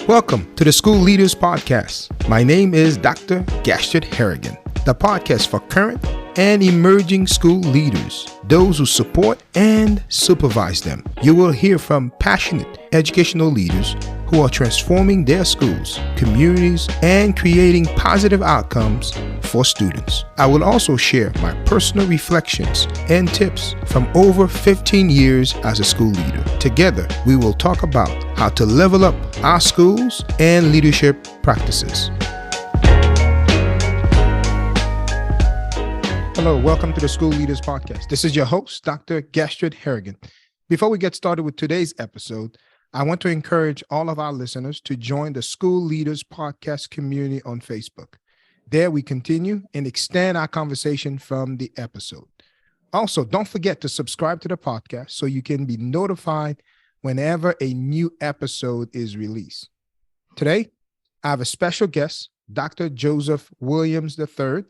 Welcome to the School Leaders Podcast. My name is Dr. Gastred Harrigan, the podcast for current and emerging school leaders, those who support and supervise them. You will hear from passionate educational leaders who are transforming their schools, communities, and creating positive outcomes for students. I will also share my personal reflections and tips from over 15 years as a school leader. Together, we will talk about how to level up our schools and leadership practices. Hello, welcome to the School Leaders Podcast. This is your host, Dr. Gastred Harrigan. Before we get started with today's episode, I want to encourage all of our listeners to join the School Leaders Podcast community on Facebook. There we continue and extend our conversation from the episode. Also, don't forget to subscribe to the podcast so you can be notified whenever a new episode is released. Today, I have a special guest, Dr. Joseph Williams III.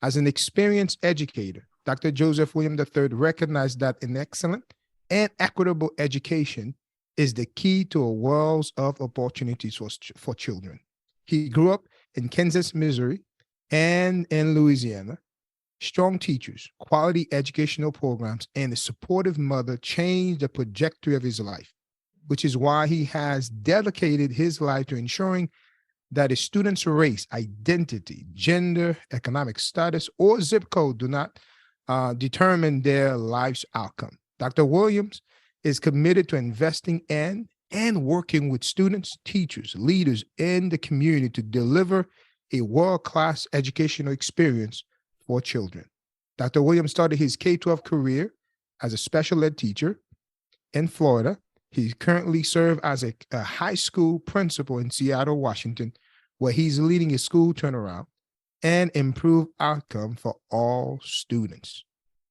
As an experienced educator, Dr. Joseph Williams III recognized that an excellent and equitable education is the key to a world of opportunities for children. He grew up in Kansas, Missouri, and in Louisiana. Strong teachers, quality educational programs, and a supportive mother changed the trajectory of his life, which is why he has dedicated his life to ensuring that a student's race, identity, gender, economic status, or zip code do not determine their life's outcome. Dr. Williams is committed to investing in and working with students, teachers, leaders in the community to deliver a world-class educational experience for children. Dr. Williams started his K-12 career as a special ed teacher in Florida. He currently serves as a high school principal in Seattle, Washington, where he's leading a school turnaround and improve outcome for all students.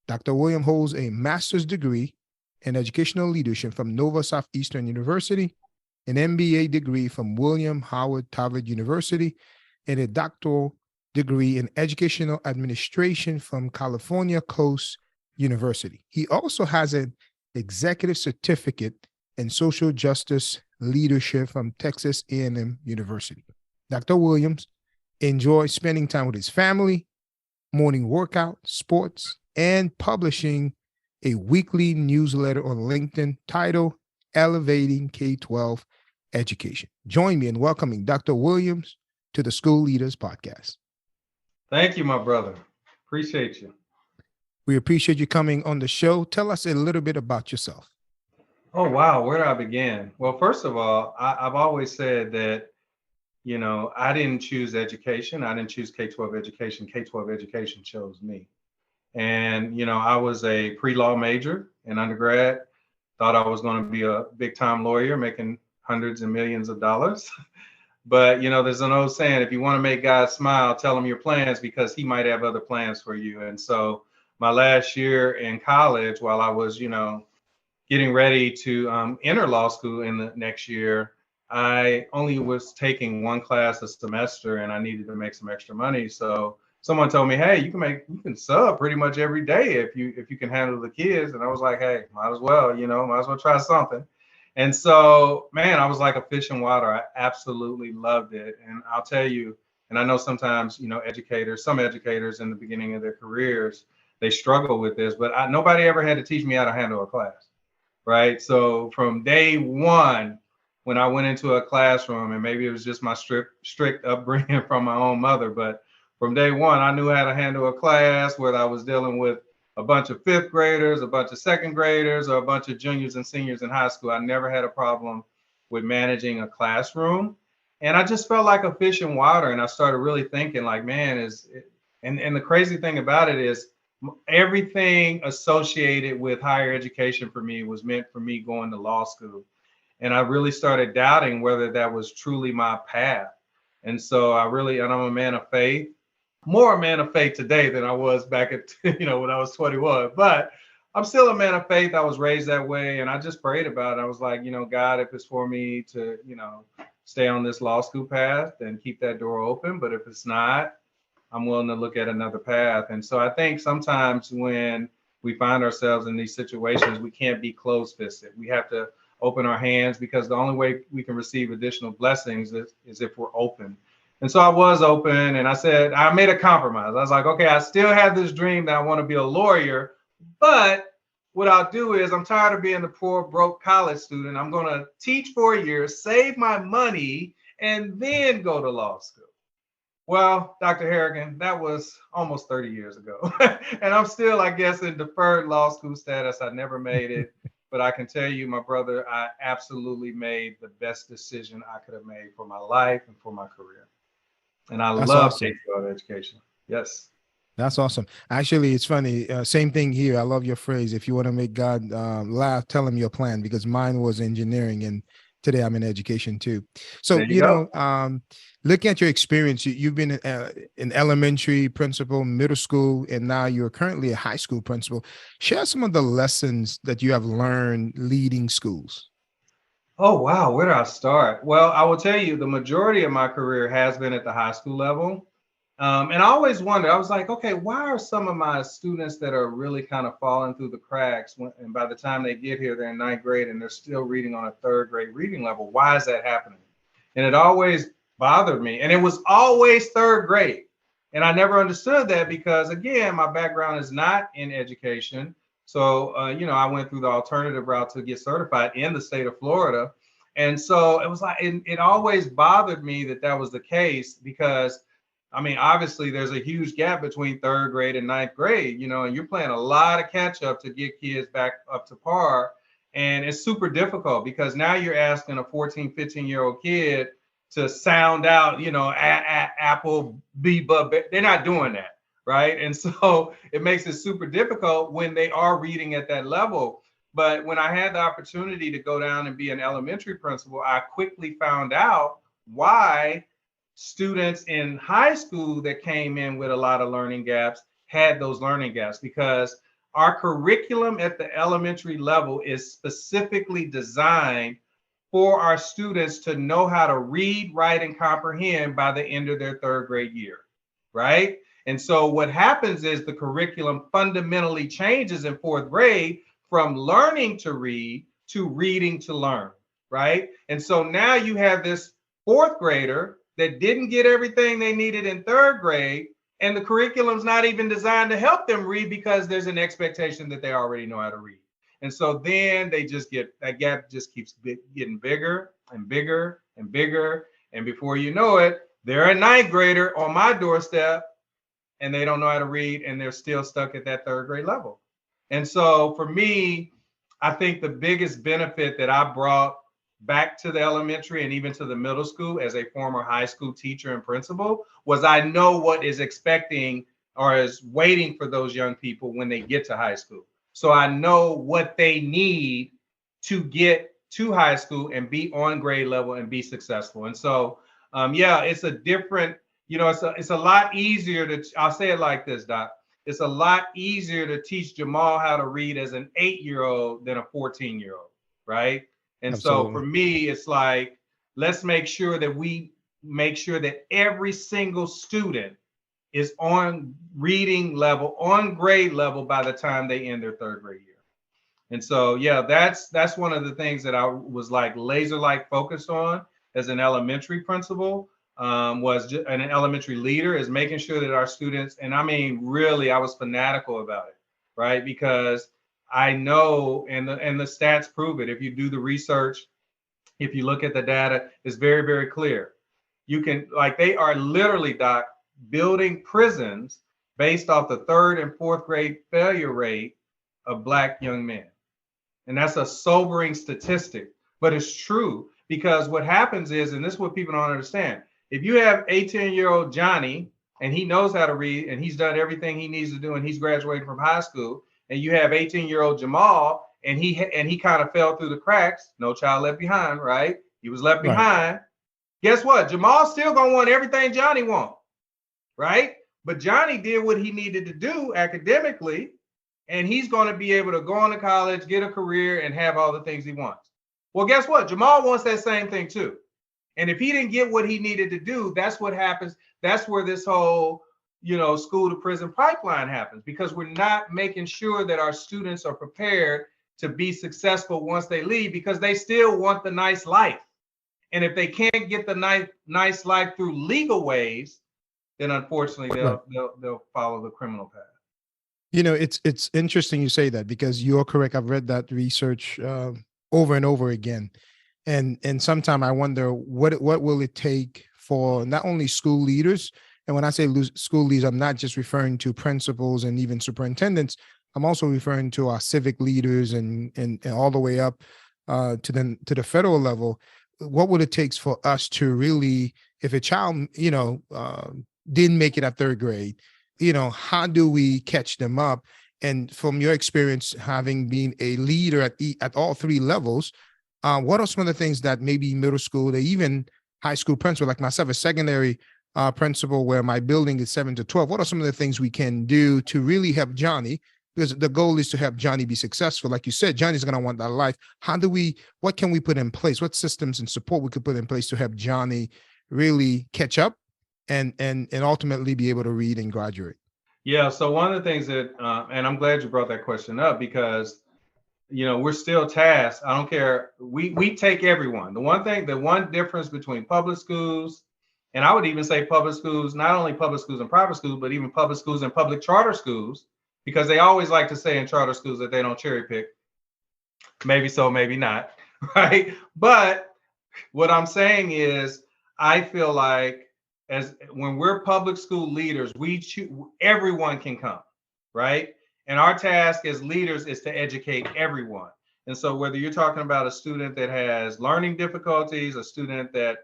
Dr. Williams holds a master's degree in educational leadership from Nova Southeastern University, an MBA degree from William Howard Taft University, and a doctoral degree in educational administration from California Coast University. He also has an executive certificate in social justice leadership from Texas A&M University. Dr. Williams enjoys spending time with his family, morning workout, sports, and publishing a weekly newsletter on LinkedIn titled Elevating K-12 Education. Join me in welcoming Dr. Williams to the School Leaders Podcast. Thank you, my brother. Appreciate you. We appreciate you coming on the show. Tell us a little bit about yourself. Oh, wow. Where do I begin? Well, first of all, I've always said that, I didn't choose education. I didn't choose K-12 education. K-12 education chose me. And, I was a pre-law major in undergrad, thought I was going to be a big-time lawyer making hundreds and millions of dollars. But, there's an old saying, if you want to make God smile, tell him your plans because he might have other plans for you. And so my last year in college, while I was, getting ready to enter law school in the next year, I only was taking one class a semester and I needed to make some extra money. So someone told me, hey, you can sub pretty much every day if you can handle the kids. And I was like, hey, might as well try something. And so, man, I was like a fish in water. I absolutely loved it. And I'll tell you, and I know sometimes, some educators in the beginning of their careers, they struggle with this, but nobody ever had to teach me how to handle a class, right? So from day one, when I went into a classroom, and maybe it was just my strict upbringing from my own mother, but from day one, I knew how to handle a class, whether I was dealing with a bunch of fifth graders, a bunch of second graders, or a bunch of juniors and seniors in high school. I never had a problem with managing a classroom. And I just felt like a fish in water. And I started really thinking like, man, and the crazy thing about it is everything associated with higher education for me was meant for me going to law school. And I really started doubting whether that was truly my path. And so and I'm a man of faith, more a man of faith today than I was back at, when I was 21, but I'm still a man of faith. I was raised that way. And I just prayed about it. I was like, God, if it's for me to, stay on this law school path, then keep that door open. But if it's not, I'm willing to look at another path. And so I think sometimes when we find ourselves in these situations, we can't be closed-fisted. We have to open our hands, because the only way we can receive additional blessings is if we're open. And so I was open, and I made a compromise. I was like, okay, I still have this dream that I want to be a lawyer, but what I'll do is, I'm tired of being the poor, broke college student. I'm going to teach 4 years, save my money, and then go to law school. Well, Dr. Harrigan, that was almost 30 years ago. And I'm still, I guess, in deferred law school status. I never made it. But I can tell you, my brother, I absolutely made the best decision I could have made for my life and for my career. And I That's love awesome. K-12 education. Yes. That's awesome. Actually, it's funny. Same thing here. I love your phrase. If you want to make God laugh, tell him your plan, because mine was engineering, and today I'm in education too. So, There you go. Looking at your experience, you've been an elementary principal, middle school, and now you're currently a high school principal. Share some of the lessons that you have learned leading schools. Oh, wow. Where do I start? Well, I will tell you, the majority of my career has been at the high school level. And I always wondered, I was like, okay, why are some of my students that are really kind of falling through the cracks, and by the time they get here, they're in 9th grade and they're still reading on a 3rd grade reading level? Why is that happening? And it always bothered me. And it was always 3rd grade. And I never understood that because, again, my background is not in education. So, I went through the alternative route to get certified in the state of Florida. And so it was like, it always bothered me that was the case, because obviously there's a huge gap between 3rd grade and 9th grade, and you're playing a lot of catch up to get kids back up to par. And it's super difficult because now you're asking a 14, 15-year-old kid to sound out, apple, B, but they're not doing that. Right. And so it makes it super difficult when they are reading at that level. But when I had the opportunity to go down and be an elementary principal, I quickly found out why students in high school that came in with a lot of learning gaps had those learning gaps, because our curriculum at the elementary level is specifically designed for our students to know how to read, write, and comprehend by the end of their 3rd grade year, right? And so what happens is the curriculum fundamentally changes in 4th grade from learning to read to reading to learn, right? And so now you have this 4th grader that didn't get everything they needed in 3rd grade, and the curriculum's not even designed to help them read because there's an expectation that they already know how to read. And so then that gap just keeps getting bigger and bigger and bigger. And before you know it, they're a 9th grader on my doorstep and they don't know how to read, and they're still stuck at that 3rd grade level. And so for me, I think the biggest benefit that I brought back to the elementary and even to the middle school as a former high school teacher and principal was I know what is expecting or is waiting for those young people when they get to high school. So I know what they need to get to high school and be on grade level and be successful. And so, it's a different, it's a lot easier I'll say it like this, Doc. It's a lot easier to teach Jamal how to read as an 8-year-old than a 14-year-old, right? And Absolutely. so for me, it's like, let's make sure that every single student is on reading level, on grade level by the time they end their 3rd grade year. And so, that's one of the things that I was like laser-like focused on as an elementary principal, was just an elementary leader, is making sure that our students, and really, I was fanatical about it, right? Because I know, and the stats prove it. If you do the research, if you look at the data, it's very, very clear. You can, they are literally, Doc, building prisons based off the 3rd and 4th grade failure rate of Black young men. And that's a sobering statistic, but it's true, because what happens is, and this is what people don't understand, if you have 18-year-old Johnny and he knows how to read and he's done everything he needs to do and he's graduating from high school, and you have 18-year-old Jamal and he kind of fell through the cracks, no child left behind, right? He was left behind. Guess what? Jamal's still gonna want everything Johnny wants, right? But Johnny did what he needed to do academically, and he's going to be able to go on to college, get a career, and have all the things he wants. Well, guess what? Jamal wants that same thing too. And if he didn't get what he needed to do, that's what happens. That's where this whole, school to prison pipeline happens, because we're not making sure that our students are prepared to be successful once they leave, because they still want the nice life. And if they can't get the nice life through legal ways, then unfortunately they'll follow the criminal path. It's interesting you say that, because you're correct. I've read that research over and over again, and sometimes I wonder what will it take for not only school leaders. And when I say school leaders, I'm not just referring to principals and even superintendents. I'm also referring to our civic leaders and all the way up to the federal level. What would it take for us to really, if a child, didn't make it at third grade, how do we catch them up? And from your experience, having been a leader at all three levels, what are some of the things that maybe middle school, or even high school principal, like myself, a secondary principal where my building is 7 to 12, what are some of the things we can do to really help Johnny? Because the goal is to help Johnny be successful. Like you said, Johnny's going to want that life. What can we put in place? What systems and support we could put in place to help Johnny really catch up and ultimately be able to read and graduate? Yeah. So one of the things that, and I'm glad you brought that question up, because, we're still tasked. I don't care. We take everyone. The one difference between public schools, and I would even say public schools, not only public schools and private schools, but even public schools and public charter schools, because they always like to say in charter schools that they don't cherry pick. Maybe so, maybe not, right? But what I'm saying is, I feel like when we're public school leaders, everyone can come, right? And our task as leaders is to educate everyone. And so whether you're talking about a student that has learning difficulties, a student that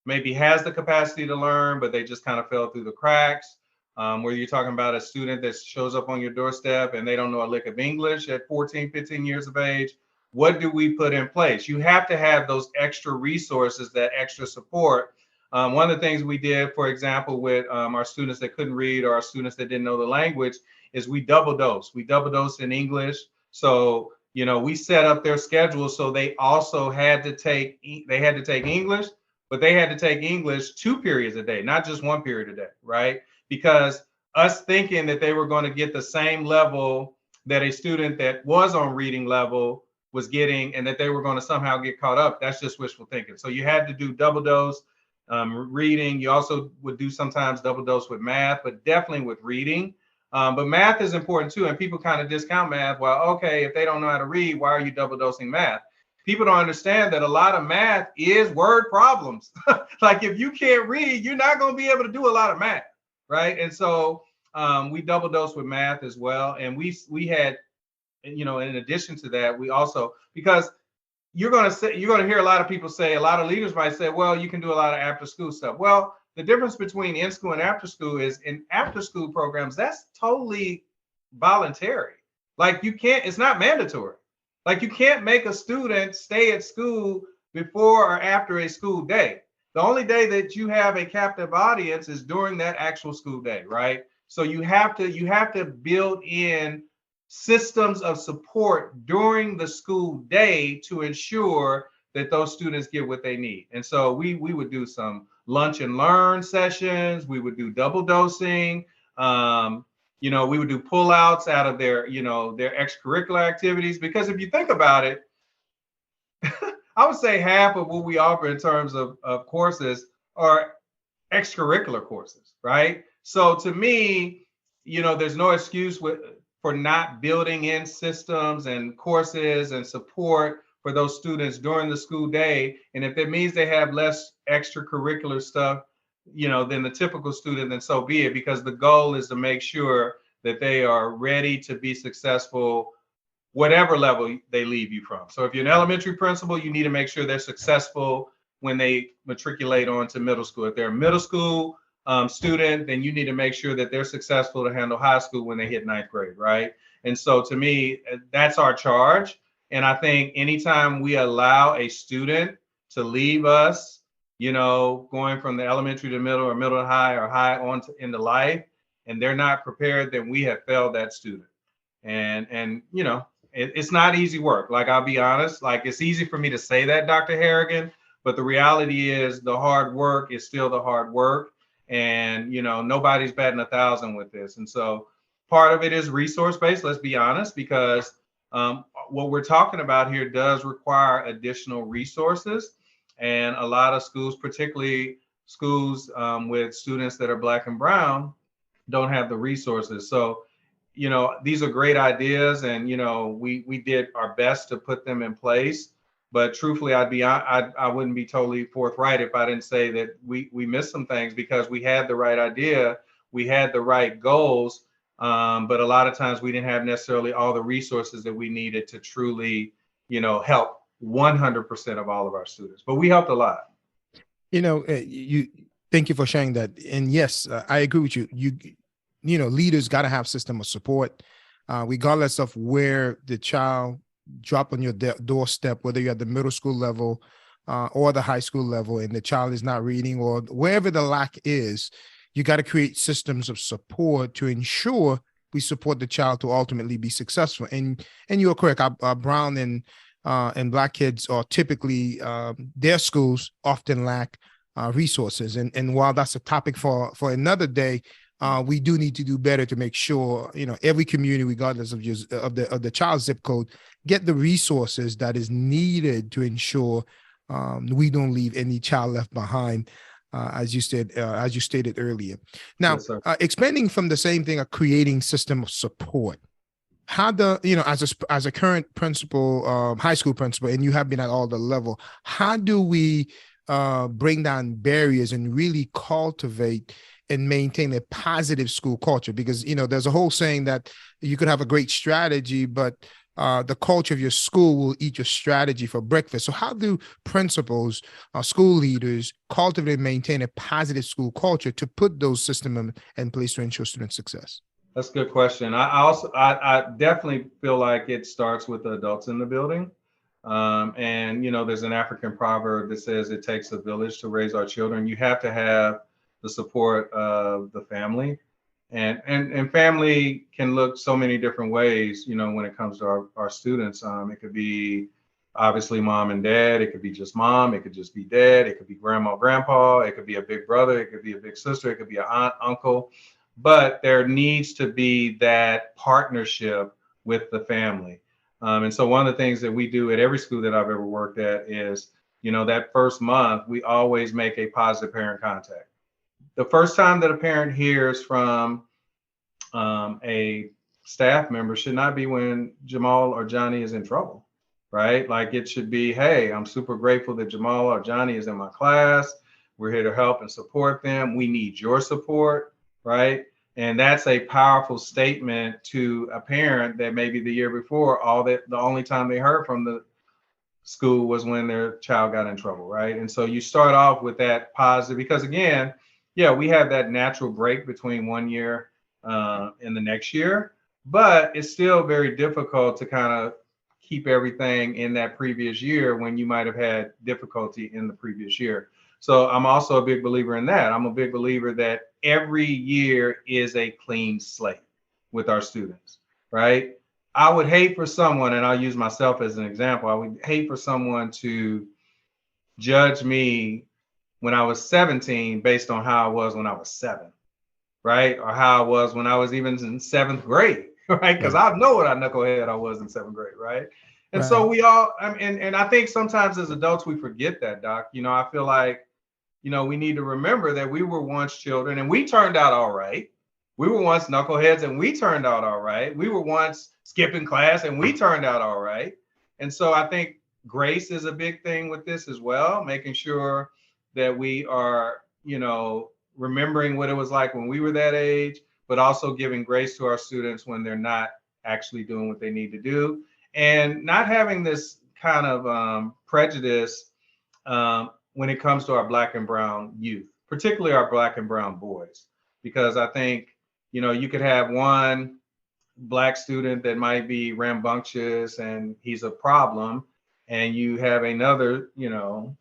maybe has the capacity to learn, but they just kind of fell through the cracks, whether you're talking about a student that shows up on your doorstep and they don't know a lick of English at 14, 15 years of age, what do we put in place? You have to have those extra resources, that extra support. One of the things we did, for example, with our students that couldn't read or our students that didn't know the language, is we double dose. We double dose in English. So, we set up their schedule so they also had to take English, but they had to take English 2 periods a day, not just 1 period a day, right? Because us thinking that they were going to get the same level that a student that was on reading level was getting, and that they were going to somehow get caught up, that's just wishful thinking. So you had to do double dose reading. You also would do sometimes double dose with math, but definitely with reading. But math is important too. And people kind of discount math. Well, okay, if they don't know how to read, why are you double dosing math? People don't understand that a lot of math is word problems. Like if you can't read, you're not going to be able to do a lot of math, right? And so we double dose with math as well. And we had, in addition to that, we also, because you're going to hear a lot of people say, a lot of leaders might say, well, you can do a lot of after school stuff. Well, the difference between in school and after school is, in after school programs, that's totally voluntary. Like it's not mandatory. Like you can't make a student stay at school before or after a school day. The only day that you have a captive audience is during that actual school day, right? So you have to build in systems of support during the school day to ensure that those students get what they need. And so we would do some lunch and learn sessions. We would do double dosing. We would do pullouts out of their extracurricular activities. Because if you think about it, I would say half of what we offer in terms of courses are extracurricular courses, right? So to me, there's no excuse for not building in systems and courses and support for those students during the school day. And if it means they have less extracurricular stuff, than the typical student, then so be it, because the goal is to make sure that they are ready to be successful, whatever level they leave you from. So if you're an elementary principal, you need to make sure they're successful when they matriculate on to middle school. If they're a middle school student, then you need to make sure that they're successful to handle high school when they hit 9th grade, right? And so to me, that's our charge. And I think anytime we allow a student to leave us, going from the elementary to middle or middle to high or high on to into life, and they're not prepared, then we have failed that student. And it's not easy work. Like, I'll be honest, like it's easy for me to say that, Dr. Harrigan, but the reality is the hard work is still the hard work. And, nobody's batting 1,000 with this. And so part of it is resource based, let's be honest, because what we're talking about here does require additional resources. And a lot of schools, particularly schools with students that are Black and brown, don't have the resources. So, these are great ideas, and, we did our best to put them in place. But truthfully, I wouldn't be totally forthright if I didn't say that we missed some things, because we had the right idea, we had the right goals, but a lot of times we didn't have necessarily all the resources that we needed to truly, help 100% of all of our students. But we helped a lot. You thank you for sharing that. And yes, I agree with you. Leaders got to have system of support, regardless of where the child drop on your doorstep, whether you're at the middle school level or the high school level, and the child is not reading, or wherever the lack is. You got to create systems of support to ensure we support the child to ultimately be successful. And you're correct. Our brown and Black kids are typically, their schools often lack resources. And while that's a topic for another day, we do need to do better to make sure, every community, regardless of the child's zip code, get the resources that is needed to ensure we don't leave any child left behind. As you stated earlier. Now, Yes, expanding from the same thing of creating system of support, how as a current principal, high school principal, and you have been at all the level, how do we bring down barriers and really cultivate and maintain a positive school culture? Because, there's a whole saying that you could have a great strategy, but the culture of your school will eat your strategy for breakfast. So how do principals, school leaders cultivate and maintain a positive school culture to put those systems in place to ensure student success? That's a good question. I definitely feel like it starts with the adults in the building. And, there's an African proverb that says it takes a village to raise our children. You have to have the support of the family. And family can look so many different ways, when it comes to our students. It could be obviously mom and dad. It could be just mom. It could just be dad. It could be grandma, grandpa. It could be a big brother. It could be a big sister. It could be an aunt, uncle. But there needs to be that partnership with the family. And so one of the things that we do at every school that I've ever worked at is, that first month, we always make a positive parent contact. The first time that a parent hears from a staff member should not be when Jamal or Johnny is in trouble, right? Like, it should be, hey, I'm super grateful that Jamal or Johnny is in my class. We're here to help and support them. We need your support, right? And that's a powerful statement to a parent that maybe the year before, the only time they heard from the school was when their child got in trouble, right? And so you start off with that positive, because again, yeah, we have that natural break between one year and the next year, but it's still very difficult to kind of keep everything in that previous year when you might have had difficulty in the previous year. So I'm also a big believer in that. I'm a big believer that every year is a clean slate with our students, right? I would hate for someone, and I'll use myself as an example, I would hate for someone to judge me when I was 17 based on how I was when I was 7, right? Or how I was when I was even in 7th grade, right? Because I know what a knucklehead I was in 7th grade, right? And so we all, and I think sometimes as adults, we forget that, Doc. I feel like, we need to remember that we were once children and we turned out all right. We were once knuckleheads and we turned out all right. We were once skipping class and we turned out all right. And so I think grace is a big thing with this as well, making sure that we are, remembering what it was like when we were that age, but also giving grace to our students when they're not actually doing what they need to do, and not having this kind of prejudice when it comes to our Black and brown youth, particularly our Black and brown boys, because I think, you could have one Black student that might be rambunctious and he's a problem, and you have another,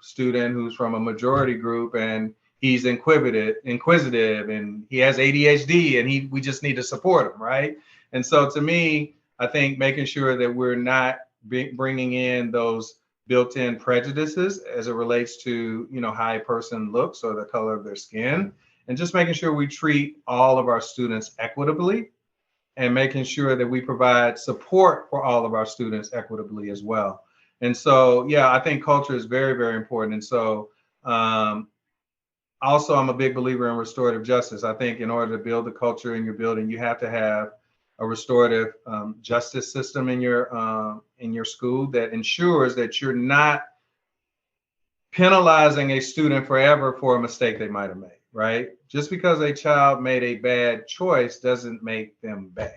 student who's from a majority group and he's inquisitive and he has ADHD and we just need to support him, right? And so to me, I think making sure that we're not bringing in those built-in prejudices as it relates to, how a person looks or the color of their skin, and just making sure we treat all of our students equitably and making sure that we provide support for all of our students equitably as well. And so, yeah, I think culture is very, very important. And so, also, I'm a big believer in restorative justice. I think in order to build the culture in your building, you have to have a restorative justice system in your school that ensures that you're not penalizing a student forever for a mistake they might have made, right? Just because a child made a bad choice doesn't make them bad.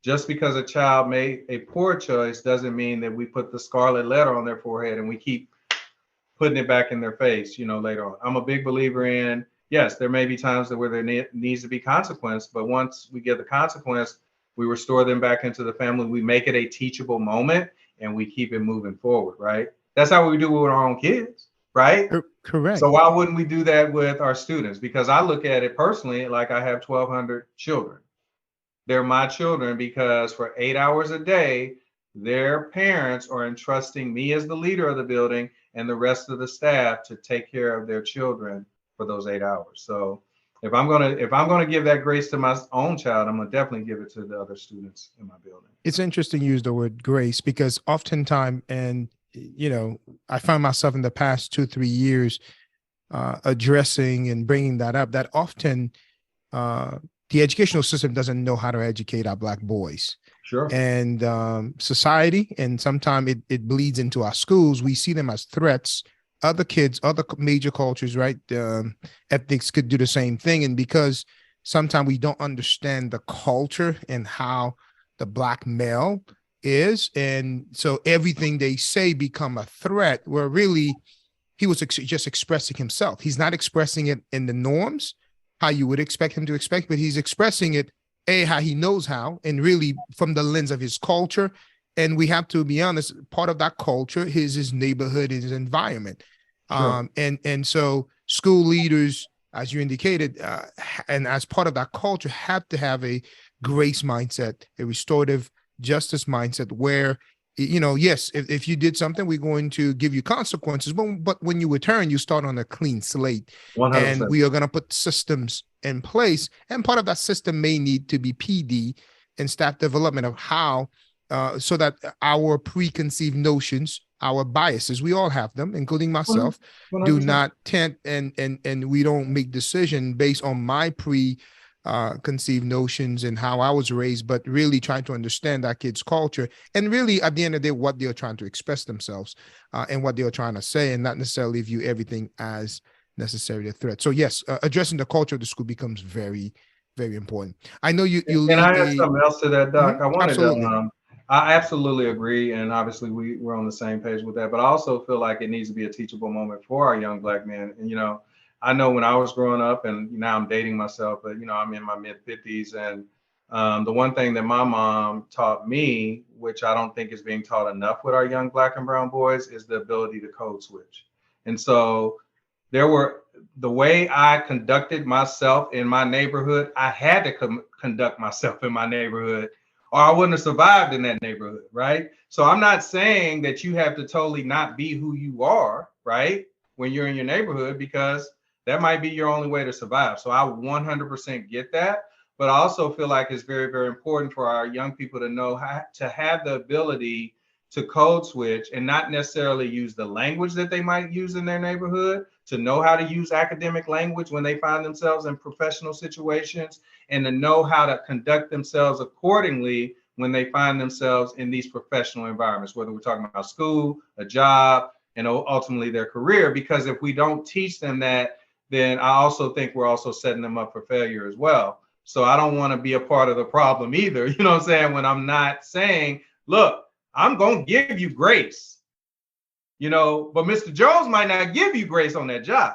Just because a child made a poor choice doesn't mean that we put the scarlet letter on their forehead and we keep putting it back in their face, later on. I'm a big believer in, yes, there may be times where there needs to be consequence, but once we get the consequence, we restore them back into the family. We make it a teachable moment and we keep it moving forward, right? That's how we do with our own kids, right? Correct. So why wouldn't we do that with our students? Because I look at it personally, like I have 1,200 children. They're my children because for 8 hours a day, their parents are entrusting me as the leader of the building and the rest of the staff to take care of their children for those 8 hours. So if I'm gonna give that grace to my own child, I'm gonna definitely give it to the other students in my building. It's interesting you use the word grace because oftentimes, and I find myself in the past 2-3 years addressing and bringing that up, that often the educational system doesn't know how to educate our Black boys. Sure. And society, and sometimes it bleeds into our schools. We see them as threats. Other kids, other major cultures, right? Ethnics could do the same thing. And because sometimes we don't understand the culture and how the Black male is, and so everything they say become a threat, where really he was just expressing himself. He's not expressing it in the norms, how you would expect him to expect, but he's expressing it how he knows how, and really from the lens of his culture. And we have to be honest, part of that culture is his neighborhood, his environment. Sure. And so school leaders, as you indicated, and as part of that culture, have to have a grace mindset, a restorative justice mindset where, yes, if you did something, we're going to give you consequences, but when you return, you start on a clean slate. 100%. And we are going to put systems in place. And part of that system may need to be PD and staff development of how, so that our preconceived notions, our biases, we all have them, including myself, 100%. do not tend, and we don't make decisions based on my conceived notions and how I was raised, but really trying to understand that kid's culture and really at the end of the day, what they're trying to express themselves and what they're trying to say, and not necessarily view everything as necessarily a threat. So yes, addressing the culture of the school becomes very, very important. I know you Can I add something else to that, Doc? I wanted absolutely. I absolutely agree, and obviously we're on the same page with that. But I also feel like it needs to be a teachable moment for our young Black men. And I know when I was growing up, and now I'm dating myself, but I'm in my mid 50s, and the one thing that my mom taught me, which I don't think is being taught enough with our young Black and brown boys, is the ability to code switch. And so the way I conducted myself in my neighborhood, I had to conduct myself in my neighborhood, or I wouldn't have survived in that neighborhood, right? So I'm not saying that you have to totally not be who you are, right, when you're in your neighborhood, because that might be your only way to survive. So I 100% get that, but I also feel like it's very, very important for our young people to know how to have the ability to code switch and not necessarily use the language that they might use in their neighborhood, to know how to use academic language when they find themselves in professional situations, and to know how to conduct themselves accordingly when they find themselves in these professional environments, whether we're talking about school, a job, and ultimately their career. Because if we don't teach them that, then I also think we're also setting them up for failure as well. So I don't want to be a part of the problem either, you know what I'm saying, when I'm not saying, look, I'm going to give you grace, but Mr. Jones might not give you grace on that job,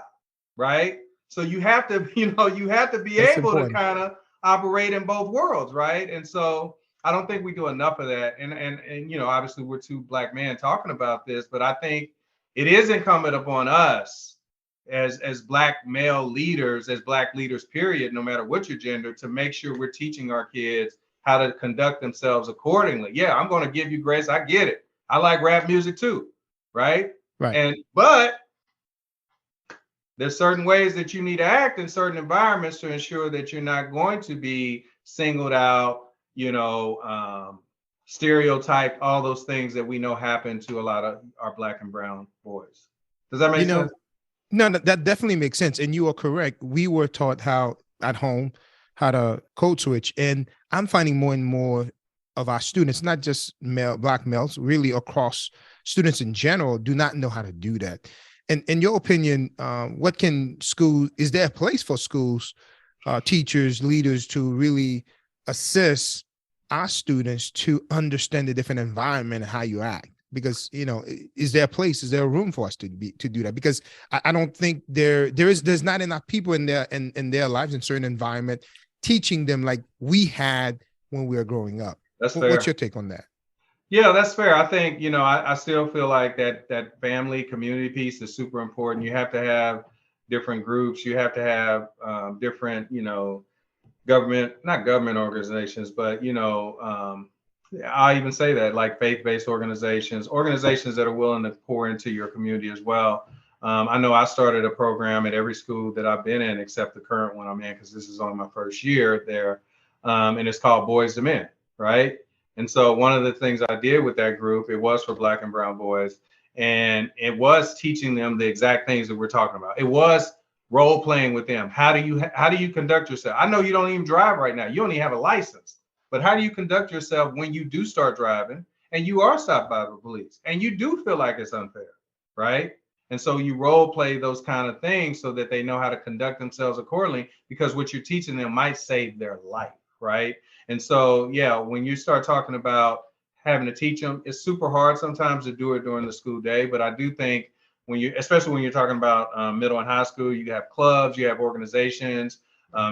right? So you have to, you have to be That's able important. to kind of operate in both worlds, right? And so I don't think we do enough of that. And obviously we're two Black men talking about this, but I think it is incumbent upon us as Black male leaders, as Black leaders, period, no matter what your gender, to make sure we're teaching our kids how to conduct themselves accordingly. Yeah, I'm going to give you grace. I get it. I like rap music too, right? Right. But there's certain ways that you need to act in certain environments to ensure that you're not going to be singled out stereotype, all those things that we know happen to a lot of our Black and brown boys. Does that make You know, sense? no, that definitely makes sense. And you are correct. We were taught how at home, how to code switch. And I'm finding more and more of our students, not just Black males, really across students in general, do not know how to do that. And in your opinion, what can schools, is there a place for schools, teachers, leaders to really assist our students to understand the different environment and how you act? Because, is there a place, is there a room for us to do that? Because I don't think there's not enough people in their lives in certain environment teaching them like we had when we were growing up. That's fair. What's your take on that? Yeah, that's fair. I think, I still feel like that family community piece is super important. You have to have different groups. You have to have different, not government organizations, but, I even say that, like faith-based organizations that are willing to pour into your community as well. I know I started a program at every school that I've been in, except the current one I'm in, because this is only my first year there. And it's called Boys to Men, right? And so one of the things I did with that group, it was for Black and brown boys, and it was teaching them the exact things that we're talking about. It was role playing with them. How do you conduct yourself? I know you don't even drive right now. You don't even have a license. But how do you conduct yourself when you do start driving and you are stopped by the police and you do feel like it's unfair, right? And so you role play those kind of things so that they know how to conduct themselves accordingly, because what you're teaching them might save their life, right? And so, yeah, when you start talking about having to teach them, it's super hard sometimes to do it during the school day. But I do think especially when you're talking about middle and high school, you have clubs, you have organizations,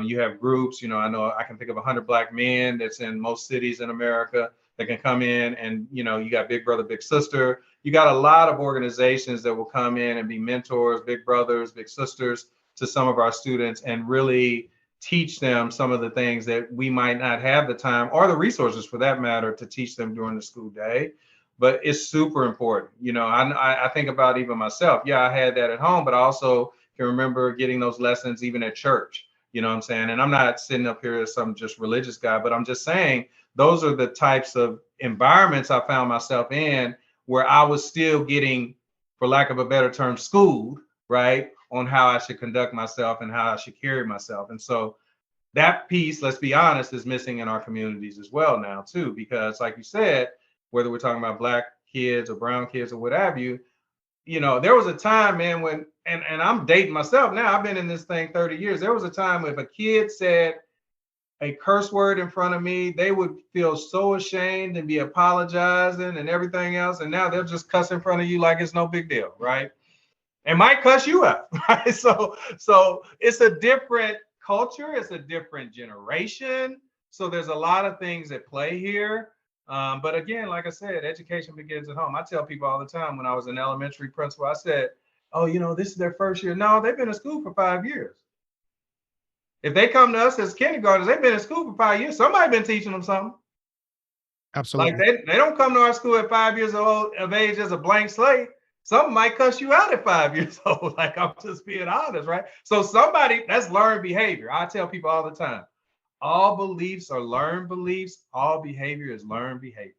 you have groups. I know I can think of 100 Black men that's in most cities in America that can come in, and you got Big Brother, Big Sister. You got a lot of organizations that will come in and be mentors, big brothers, big sisters to some of our students, and really teach them some of the things that we might not have the time or the resources, for that matter, to teach them during the school day. But it's super important. I think about even myself. Yeah, I had that at home, but I also can remember getting those lessons even at church. You know what I'm saying? And I'm not sitting up here as some just religious guy, but I'm just saying those are the types of environments I found myself in where I was still getting, for lack of a better term, schooled, right, on how I should conduct myself and how I should carry myself. And so that piece, let's be honest, is missing in our communities as well now, too, because like you said, whether we're talking about Black kids or brown kids or what have you, there was a time, man, when, and I'm dating myself now, I've been in this thing 30 years. There was a time if a kid said a curse word in front of me, they would feel so ashamed and be apologizing and everything else. And now they'll just cuss in front of you like it's no big deal, right? And might cuss you out, right? So it's a different culture. It's a different generation. So there's a lot of things at play here. But again, like I said, education begins at home. I tell people all the time, when I was an elementary principal, I said, oh, this is their first year. No, they've been in school for 5 years. If they come to us as kindergartners, they've been in school for 5 years. Somebody been teaching them something. Absolutely. Like they don't come to our school at 5 years of age as a blank slate. Some might cuss you out at 5 years old. Like, I'm just being honest, right? So that's learned behavior. I tell people all the time, all beliefs are learned beliefs. All behavior is learned behavior,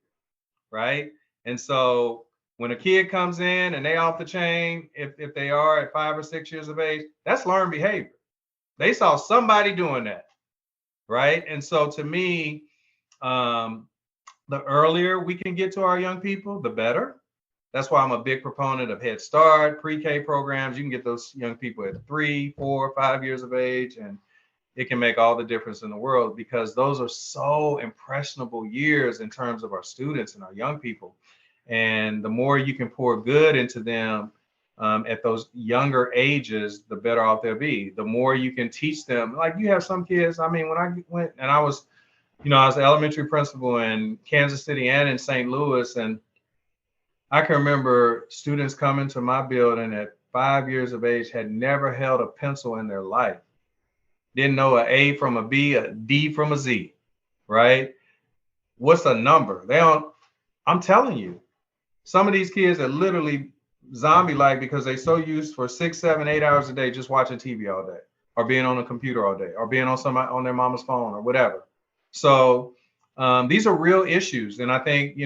right? And so when a kid comes in and they off the chain, if they are at 5 or 6 years of age, that's learned behavior. They saw somebody doing that, right? And so to me, the earlier we can get to our young people, the better. That's why I'm a big proponent of Head Start, pre-K programs. You can get those young people at 3, 4, 5 years of age, and it can make all the difference in the world, because those are so impressionable years in terms of our students and our young people. And the more you can pour good into them at those younger ages, the better off they'll be. The more you can teach them. Like, you have some kids, when I went and I was an elementary principal in Kansas City and in St. Louis, and I can remember students coming to my building at 5 years of age, had never held a pencil in their life. Didn't know an A from a B, a D from a Z, right? What's a number? I'm telling you, some of these kids are literally zombie-like because they're so used for 6, 7, 8 hours a day just watching TV all day, or being on a computer all day, or being on their mama's phone or whatever. So These are real issues. And I think,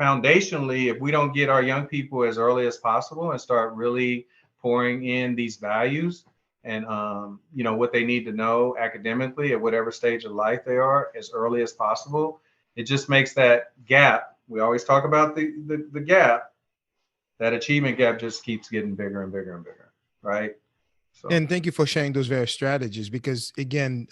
foundationally, if we don't get our young people as early as possible and start really pouring in these values and, what they need to know academically at whatever stage of life they are as early as possible, it just makes that gap. We always talk about the gap. That achievement gap just keeps getting bigger and bigger and bigger, right? So. And thank you for sharing those various strategies, because again,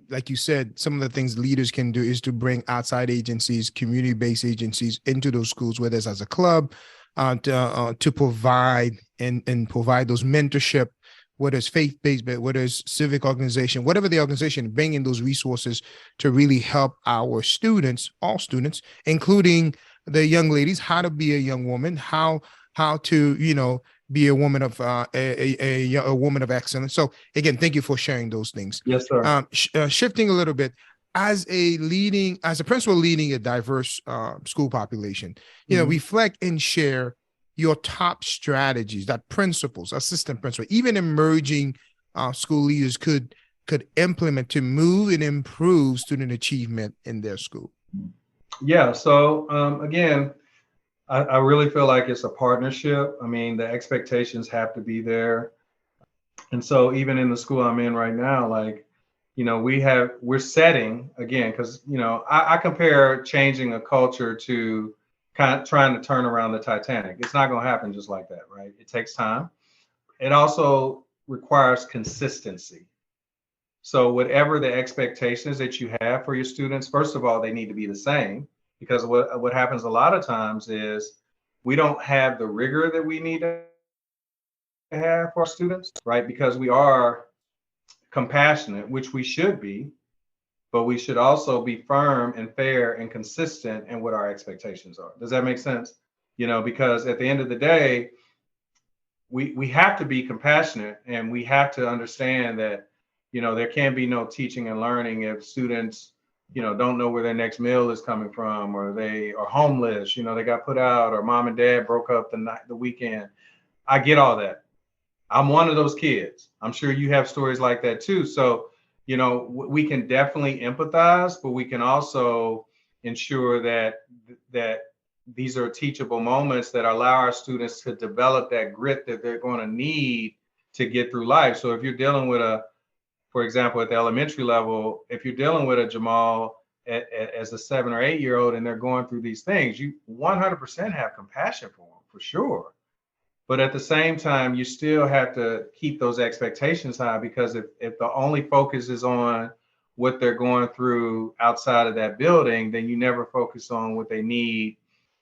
like you said, some of the things leaders can do is to bring outside agencies, community-based agencies into those schools, whether it's as a club, to provide and provide those mentorship, whether it's faith-based, but whether it's civic organization, whatever the organization, bring in those resources to really help our students, all students, including the young ladies, how to be a young woman, how to, be a woman of a woman of excellence. So again, thank you for sharing those things. Yes, sir. Shifting a little bit, as a principal leading a diverse school population, reflect and share your top strategies that principals, assistant principal, even emerging school leaders could implement to move and improve student achievement in their school. Yeah. So again, I really feel like it's a partnership. I mean, the expectations have to be there. And so even in the school I'm in right now, like, we're setting again, because, I compare changing a culture to kind of trying to turn around the Titanic. It's not going to happen just like that, right? It takes time. It also requires consistency. So whatever the expectations that you have for your students, first of all, they need to be the same. Because what happens a lot of times is we don't have the rigor that we need to have for our students, right? Because we are compassionate, which we should be, but we should also be firm and fair and consistent in what our expectations are. Does that make sense? Because at the end of the day, we have to be compassionate, and we have to understand that, there can be no teaching and learning if students don't know where their next meal is coming from, or they are homeless, they got put out, or mom and dad broke up the weekend. I get all that. I'm one of those kids. I'm sure you have stories like that too. So, we can definitely empathize, but we can also ensure that these are teachable moments that allow our students to develop that grit that they're going to need to get through life. So if you're dealing with for example, at the elementary level, if you're dealing with a Jamal as a 7 or 8 year old and they're going through these things, you 100% have compassion for them, for sure. But at the same time, you still have to keep those expectations high, because if the only focus is on what they're going through outside of that building, then you never focus on what they need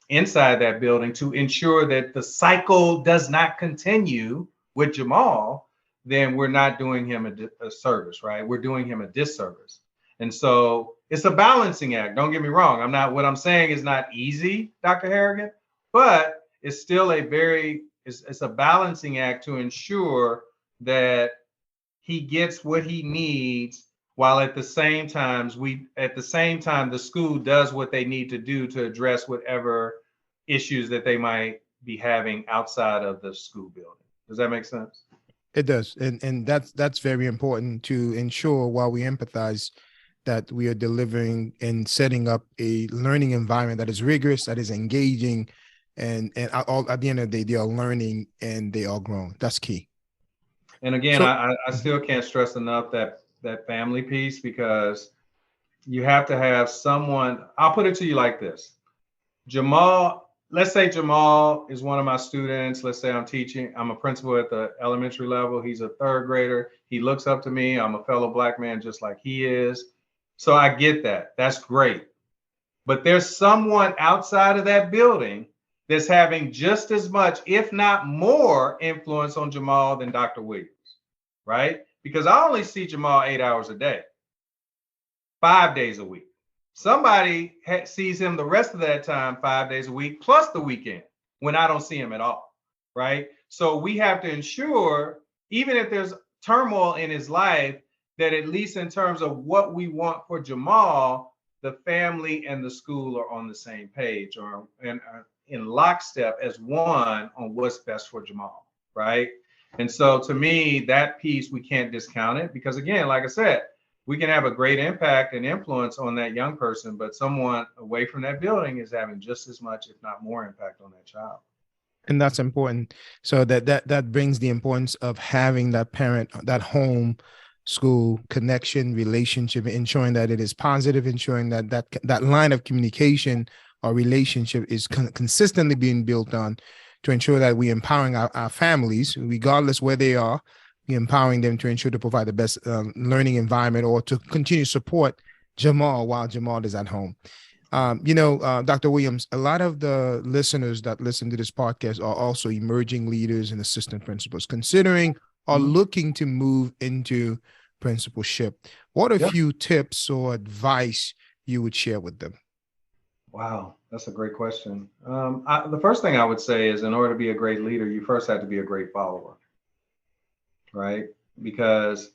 inside that building to ensure that the cycle does not continue with Jamal. Then we're not doing him a service, right? We're doing him a disservice. And so it's a balancing act. Don't get me wrong. What I'm saying is not easy, Dr. Harrigan, but it's still it's a balancing act to ensure that he gets what he needs, while at the same time, the school does what they need to do to address whatever issues that they might be having outside of the school building. Does that make sense? It does. And that's very important to ensure, while we empathize, that we are delivering and setting up a learning environment that is rigorous, that is engaging, and all, at the end of the day, they are learning and they are growing. That's key. And again, I still can't stress enough that family piece, because you have to have someone. I'll put it to you like this. Let's say Jamal is one of my students. Let's say I'm a principal at the elementary level. He's a third grader. He looks up to me. I'm a fellow Black man just like he is. So I get that. That's great. But there's someone outside of that building that's having just as much, if not more, influence on Jamal than Dr. Williams, right? Because I only see Jamal 8 hours a day, 5 days a week. Somebody sees him the rest of that time, 5 days a week, plus the weekend, when I don't see him at all, right? So we have to ensure, even if there's turmoil in his life, that at least in terms of what we want for Jamal, the family and the school are on the same page, or in lockstep as one on what's best for Jamal, right? And so to me, that piece, we can't discount it, because again, like I said, we can have a great impact and influence on that young person, but someone away from that building is having just as much, if not more, impact on that child. And that's important. So that brings the importance of having that parent, that home school connection relationship, ensuring that it is positive, ensuring that line of communication or relationship is consistently being built on, to ensure that we're empowering our families, regardless where they are, we're empowering them to ensure to provide the best learning environment, or to continue to support Jamal while Jamal is at home. Dr. Williams, a lot of the listeners that listen to this podcast are also emerging leaders and assistant principals, considering or looking to move into principalship. What are a few tips or advice you would share with them? Wow, that's a great question. The first thing I would say is, in order to be a great leader, you first have to be a great follower, right? Because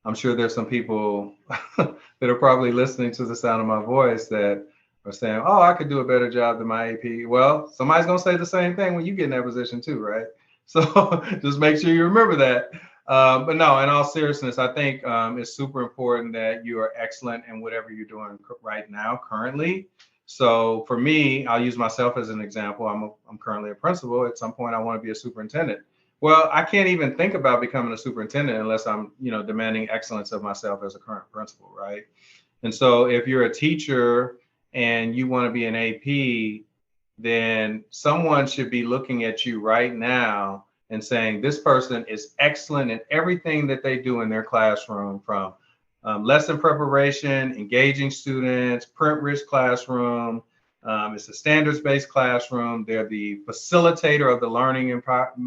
I'm sure there's some people that are probably listening to the sound of my voice that are saying, oh, I could do a better job than my AP. Well, somebody's going to say the same thing when you get in that position too, right? So just make sure you remember that. But no, in all seriousness, I think it's super important that you are excellent in whatever you're doing right now, currently. So for me, I'll use myself as an example. I'm currently a principal. At some point, I want to be a superintendent. Well, I can't even think about becoming a superintendent unless I'm, demanding excellence of myself as a current principal, right? And so if you're a teacher and you want to be an AP, then someone should be looking at you right now and saying, this person is excellent in everything that they do in their classroom, from lesson preparation, engaging students, print-rich classroom. It's a standards-based classroom. They're the facilitator of the learning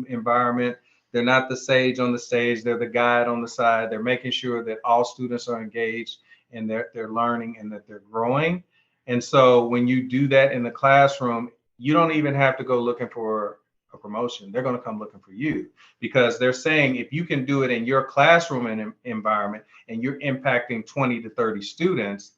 environment. They're not the sage on the stage. They're the guide on the side. They're making sure that all students are engaged and they're learning and that they're growing. And so when you do that in the classroom, you don't even have to go looking for a promotion. They're going to come looking for you, because they're saying, if you can do it in your classroom and environment and you're impacting 20 to 30 students,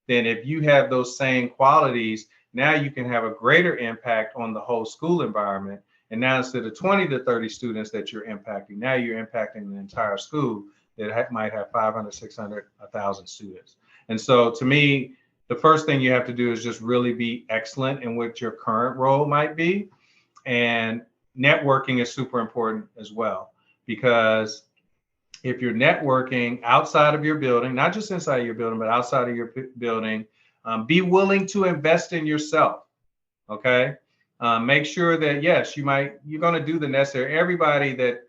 then if you have those same qualities, now you can have a greater impact on the whole school environment. And now, instead of 20 to 30 students that you're impacting, now you're impacting the entire school that might have 500, 600, 1,000 students. And so to me, the first thing you have to do is just really be excellent in what your current role might be. And networking is super important as well, because if you're networking outside of your building, not just inside your building, but outside of your building, be willing to invest in yourself. Okay. Make sure that, yes, you're going to do the necessary. Everybody that,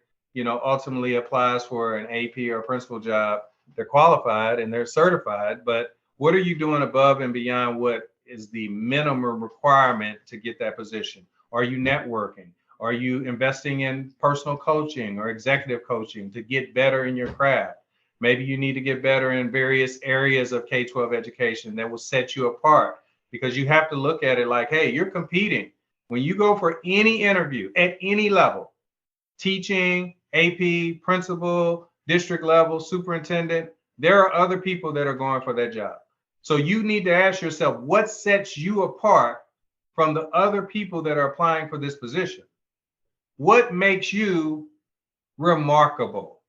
ultimately applies for an AP or a principal job, they're qualified and they're certified, but what are you doing above and beyond what is the minimum requirement to get that position? Are you networking? Are you investing in personal coaching or executive coaching to get better in your craft? Maybe you need to get better in various areas of K-12 education that will set you apart, because you have to look at it like, hey, you're competing. When you go for any interview at any level, teaching, AP, principal, district level, superintendent, there are other people that are going for that job. So you need to ask yourself, what sets you apart from the other people that are applying for this position? What makes you remarkable?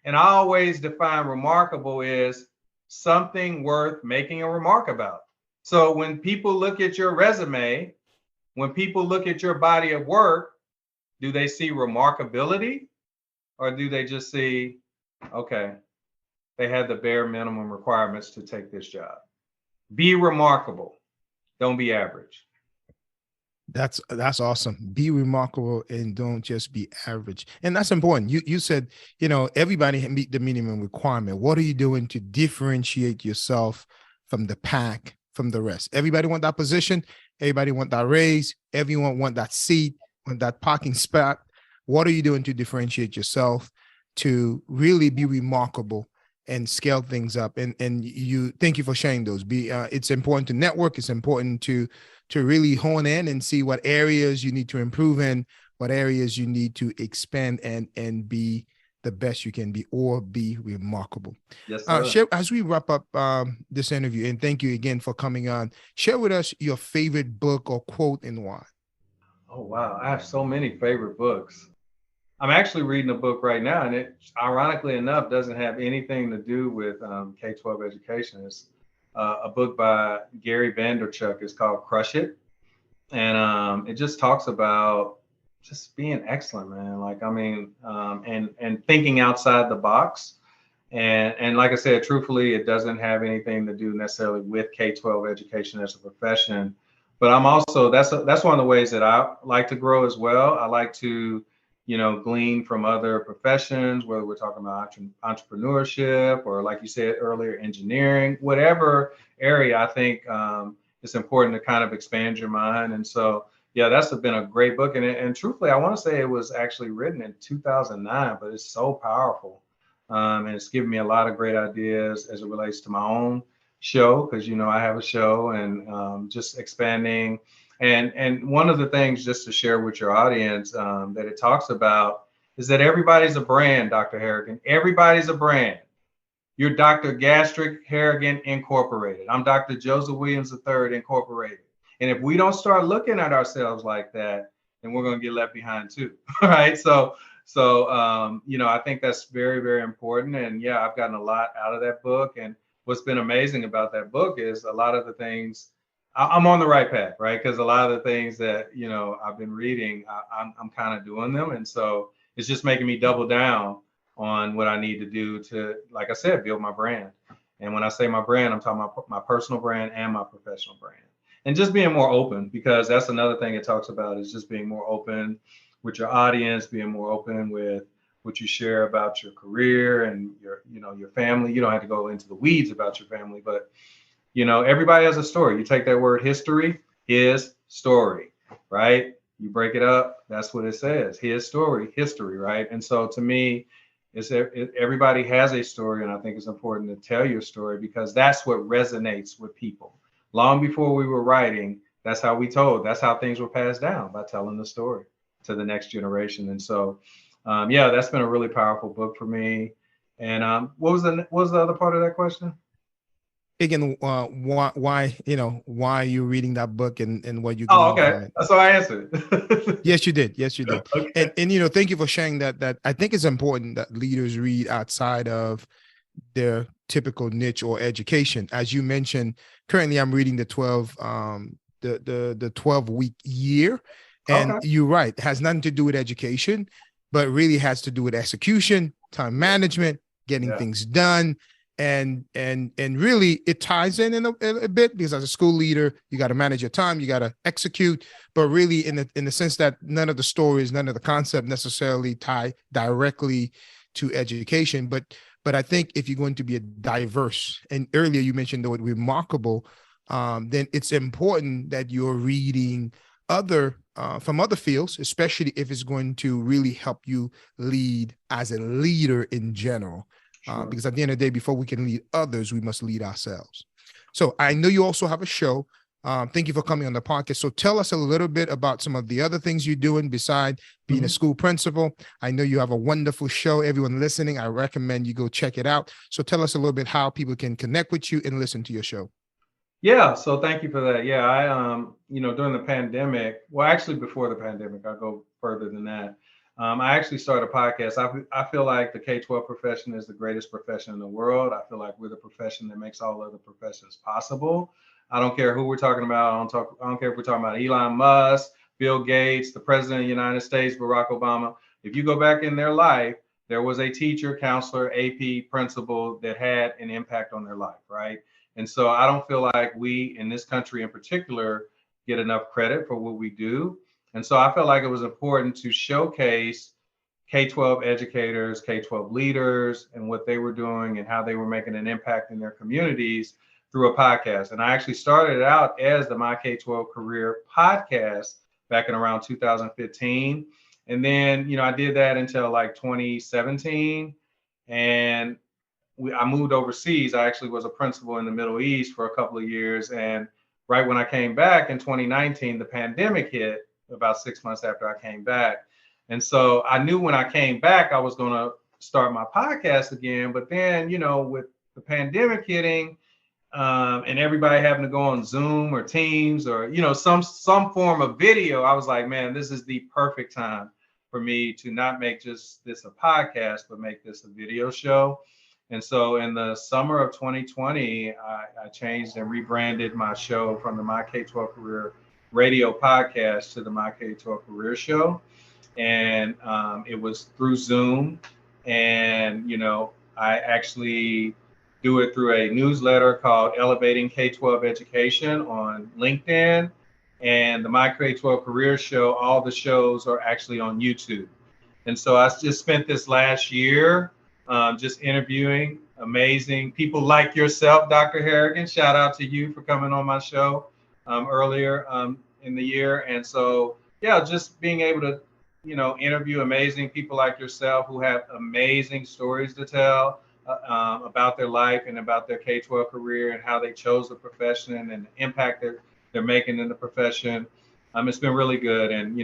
And I always define remarkable as something worth making a remark about. So when people look at your resume, when people look at your body of work, do they see remarkability, or do they just see, okay, they had the bare minimum requirements to take this job? Be remarkable. Don't be average. That's awesome. Be remarkable and don't just be average. And that's important. You said, everybody can meet the minimum requirement. What are you doing to differentiate yourself from the pack, from the rest? Everybody want that position. Everybody want that raise. Everyone want that seat, want that parking spot. What are you doing to differentiate yourself, to really be remarkable and scale things up? And you, thank you for sharing those. It's important to network. It's important to really hone in and see what areas you need to improve in, what areas you need to expand and be the best you can be, or be remarkable. Yes, sir. Share, as we wrap up this interview, and thank you again for coming on, share with us your favorite book or quote and why. Oh, wow. I have so many favorite books. I'm actually reading a book right now, and it, ironically enough, doesn't have anything to do with K-12 education. It's a book by Gary Vanderchuck. It's called Crush It, and it just talks about just being excellent, man. Like, I mean, and thinking outside the box. And like I said, truthfully, it doesn't have anything to do necessarily with K-12 education as a profession. But I'm also that's one of the ways that I like to grow as well. I like to, glean from other professions, whether we're talking about entrepreneurship or, like you said earlier, engineering, whatever area. I think it's important to kind of expand your mind. And so, yeah, that's been a great book. And truthfully, I want to say it was actually written in 2009, but it's so powerful. And it's given me a lot of great ideas as it relates to my own show, because I have a show, and just expanding. And one of the things, just to share with your audience, that it talks about is that everybody's a brand, Dr. Harrigan. Everybody's a brand. You're Dr. Gastric Harrigan Incorporated. I'm Dr. Joseph Williams III Incorporated. And if we don't start looking at ourselves like that, then we're going to get left behind too. Right? So, I think that's very, very important. And yeah, I've gotten a lot out of that book. And what's been amazing about that book is a lot of the things I'm on the right path, right? Because a lot of the things that, I've been reading, I'm kind of doing them. And so it's just making me double down on what I need to do to, like I said, build my brand. And when I say my brand, I'm talking about my personal brand and my professional brand. And just being more open, because that's another thing it talks about, is just being more open with your audience, being more open with what you share about your career and your family. You don't have to go into the weeds about your family, but everybody has a story. You take that word history, his story, right? You break it up, that's what it says. His story, history, right? And so to me, everybody has a story, and I think it's important to tell your story, because that's what resonates with people. Long before we were writing, that's how we told. That's how things were passed down, by telling the story to the next generation. And so, yeah, that's been a really powerful book for me. And what was the other part of that question? Again, why are you reading that book, and what you Oh, glean okay. from it? So I answered. Yes, you did. Yes, you did. Okay. And thank you for sharing that. That I think it's important that leaders read outside of their typical niche or education. As you mentioned, currently I'm reading the 12-week year. And Okay. you're right, it has nothing to do with education, but really has to do with execution, time management, getting Yeah. things done. And really it ties in a bit, because as a school leader, you got to manage your time, you got to execute, but really in the sense that none of the stories, none of the concept necessarily tie directly to education. But I think if you're going to be a diverse, and earlier you mentioned the word remarkable, then it's important that you're reading other from other fields, especially if it's going to really help you lead as a leader in general. Sure. Because at the end of the day, before we can lead others, we must lead ourselves. So I know you also have a show. Thank you for coming on the podcast. So tell us a little bit about some of the other things you're doing beside being a school principal. I know you have a wonderful show. Everyone listening, I recommend you go check it out. So tell us a little bit how people can connect with you and listen to your show. Yeah, so thank you for that. Yeah, I during the pandemic, well, actually before the pandemic, I'll go further than that. I actually started a podcast. I feel like the K-12 profession is the greatest profession in the world. I feel like we're the profession that makes all other professions possible. I don't care who we're talking about. I don't care if we're talking about Elon Musk, Bill Gates, the President of the United States, Barack Obama. If you go back in their life, there was a teacher, counselor, AP, principal that had an impact on their life, right? And so I don't feel like we in this country in particular get enough credit for what we do. And so I felt like it was important to showcase K-12 educators, K-12 leaders, and what they were doing and how they were making an impact in their communities through a podcast. And I actually started it out as the My K-12 Career podcast back in around 2015. And then, I did that until like 2017. And I moved overseas. I actually was a principal in the Middle East for a couple of years. And right when I came back in 2019, the pandemic hit about 6 months after I came back. And so I knew when I came back, I was going to start my podcast again. But then, with the pandemic hitting and everybody having to go on Zoom or Teams or, some form of video, I was like, man, this is the perfect time for me to not make just this a podcast, but make this a video show. And so in the summer of 2020, I changed and rebranded my show from the My K-12 Career Radio podcast to the My K-12 Career Show. And it was through Zoom. And, I actually do it through a newsletter called Elevating K-12 Education on LinkedIn. And the My K-12 Career Show, all the shows are actually on YouTube. And so I just spent this last year just interviewing amazing people like yourself, Dr. Harrigan. Shout out to you for coming on my show earlier in the year. And so, just being able to, interview amazing people like yourself who have amazing stories to tell about their life and about their K-12 career and how they chose the profession and the impact they're making in the profession. It's been really good, and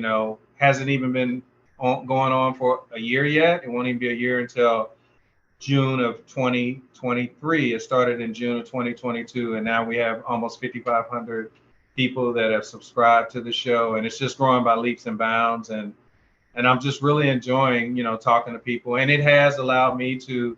hasn't even been going on for a year yet. It won't even be a year until June of 2023. It started in June of 2022, and now we have almost 5,500 people that have subscribed to the show, and it's just growing by leaps and bounds. And I'm just really enjoying, talking to people, and it has allowed me to,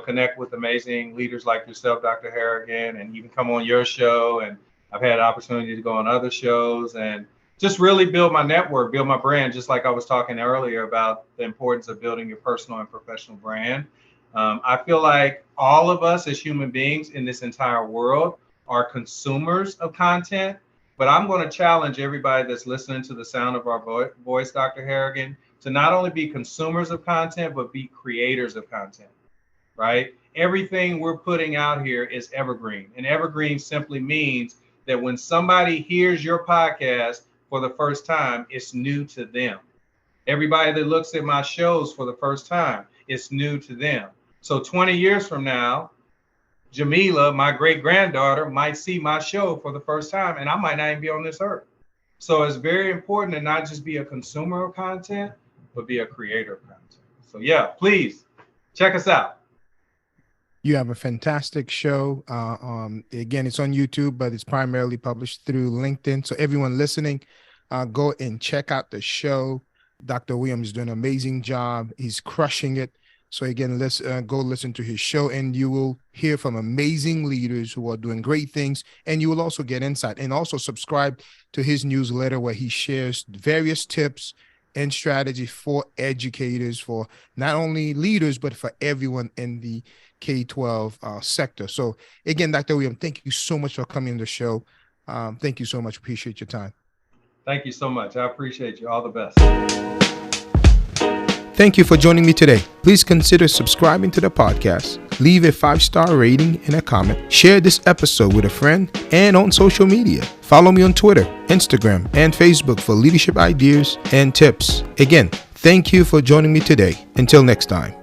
connect with amazing leaders like yourself, Dr. Harrigan, and even come on your show. And I've had opportunity to go on other shows and just really build my network, build my brand, just like I was talking earlier about the importance of building your personal and professional brand. I feel like all of us as human beings in this entire world are consumers of content, but I'm going to challenge everybody that's listening to the sound of our voice, Dr. Harrigan, to not only be consumers of content, but be creators of content, right? Everything we're putting out here is evergreen, and evergreen simply means that when somebody hears your podcast for the first time, it's new to them. Everybody that looks at my shows for the first time, it's new to them. So 20 years from now, Jamila, my great granddaughter, might see my show for the first time, and I might not even be on this earth. So it's very important to not just be a consumer of content, but be a creator of content. So please check us out. You have a fantastic show. Again, it's on YouTube, but it's primarily published through LinkedIn. So everyone listening, go and check out the show. Dr. Williams is doing an amazing job. He's crushing it. So again, let's go listen to his show, and you will hear from amazing leaders who are doing great things, and you will also get insight. And also subscribe to his newsletter where he shares various tips and strategy for educators, for not only leaders, but for everyone in the K-12 sector. So again, Dr. Williams, thank you so much for coming on the show. Thank you so much. Appreciate your time. Thank you so much. I appreciate you. All the best. Thank you for joining me today. Please consider subscribing to the podcast, leave a 5-star rating and a comment, share this episode with a friend, and on social media. Follow me on Twitter, Instagram, and Facebook for leadership ideas and tips. Again, thank you for joining me today. Until next time.